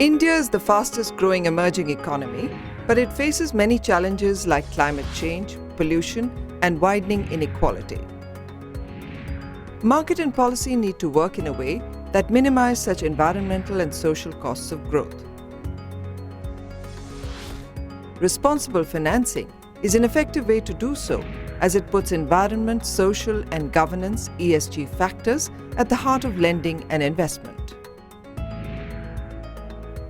India is the fastest growing emerging economy, but it faces many challenges like climate change, pollution, and widening inequality. Market and policy need to work in a way that minimize such environmental and social costs of growth. Responsible financing is an effective way to do so, as it puts environment, social, and governance (ESG) factors at the heart of lending and investment.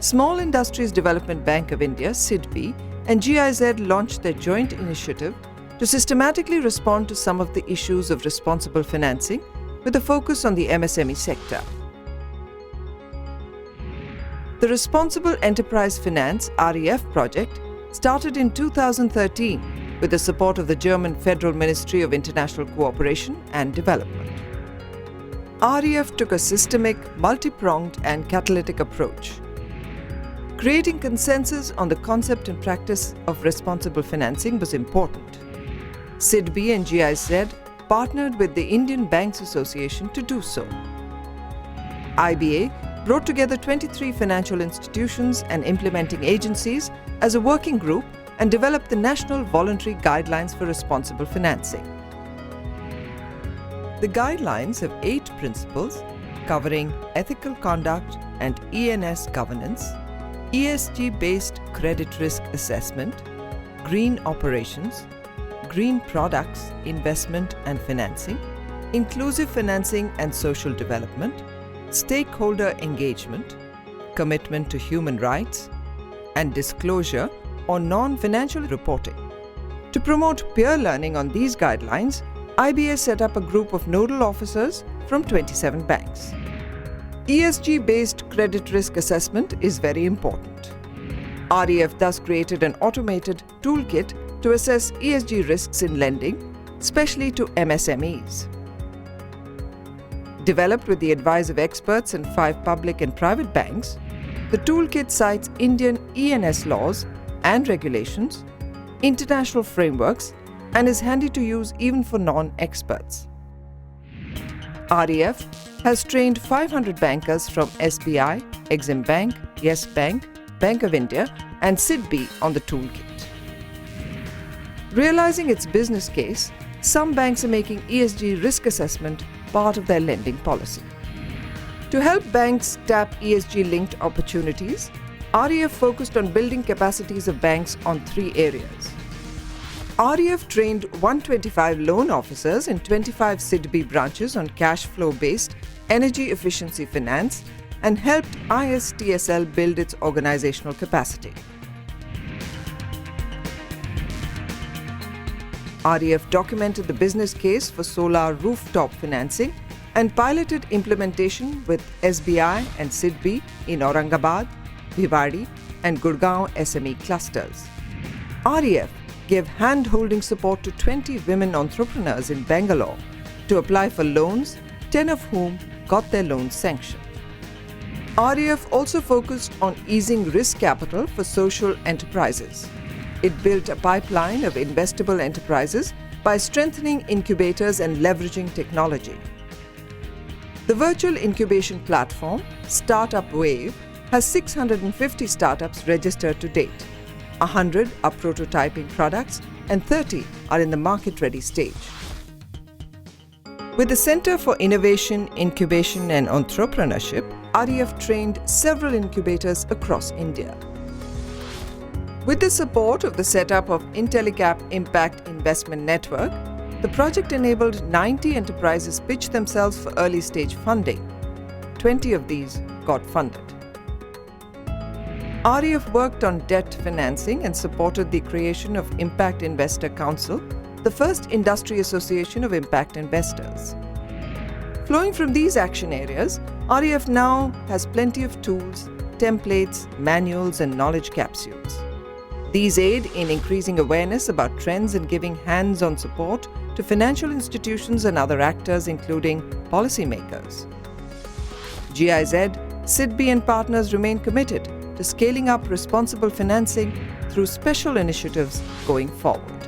Small Industries Development Bank of India (SIDBI) and GIZ launched their joint initiative to systematically respond to some of the issues of responsible financing with a focus on the MSME sector. The Responsible Enterprise Finance (REF) project started in 2013 with the support of the German Federal Ministry of International Cooperation and Development. REF took a systemic, multi-pronged and catalytic approach. Creating consensus on the concept and practice of responsible financing was important. SIDBI and GIZ partnered with the Indian Banks Association to do so. IBA brought together 23 financial institutions and implementing agencies as a working group and developed the National Voluntary Guidelines for Responsible Financing. The guidelines have 8 principles covering ethical conduct and ENS governance, ESG-based credit risk assessment, green operations, green products, investment and financing, inclusive financing and social development, stakeholder engagement, commitment to human rights, and disclosure or non-financial reporting. To promote peer learning on these guidelines, IBA set up a group of nodal officers from 27 banks. ESG-based credit risk assessment is very important. REF thus created an automated toolkit to assess ESG risks in lending, especially to MSMEs. Developed with the advice of experts in 5 public and private banks, the toolkit cites Indian ENS laws and regulations, international frameworks, and is handy to use even for non-experts. REF has trained 500 bankers from SBI, Exim Bank, Yes Bank, Bank of India, and SIDBI on the toolkit. Realizing its business case, some banks are making ESG risk assessment part of their lending policy. To help banks tap ESG-linked opportunities, REF focused on building capacities of banks on 3 areas. REF trained 125 loan officers in 25 SIDBI branches on cash flow-based energy efficiency finance and helped ISTSL build its organizational capacity. REF documented the business case for solar rooftop financing and piloted implementation with SBI and SIDBI in Aurangabad, Bhiwadi, and Gurgaon SME clusters. REF gave hand-holding support to 20 women entrepreneurs in Bangalore to apply for loans, 10 of whom got their loans sanctioned. REF also focused on easing risk capital for social enterprises. It built a pipeline of investable enterprises by strengthening incubators and leveraging technology. The virtual incubation platform, Startup Wave, has 650 startups registered to date. 100 are prototyping products and 30 are in the market-ready stage. With the Center for Innovation, Incubation and Entrepreneurship, REF trained several incubators across India. With the support of the setup of Intellicap Impact Investment Network, the project enabled 90 enterprises pitch themselves for early-stage funding. 20 of these got funded. REF worked on debt financing and supported the creation of Impact Investor Council, the first industry association of impact investors. Flowing from these action areas, REF now has plenty of tools, templates, manuals, and knowledge capsules. These aid in increasing awareness about trends and giving hands-on support to financial institutions and other actors, including policymakers. GIZ, SIDBI, and partners remain committed to scaling up responsible financing through special initiatives going forward.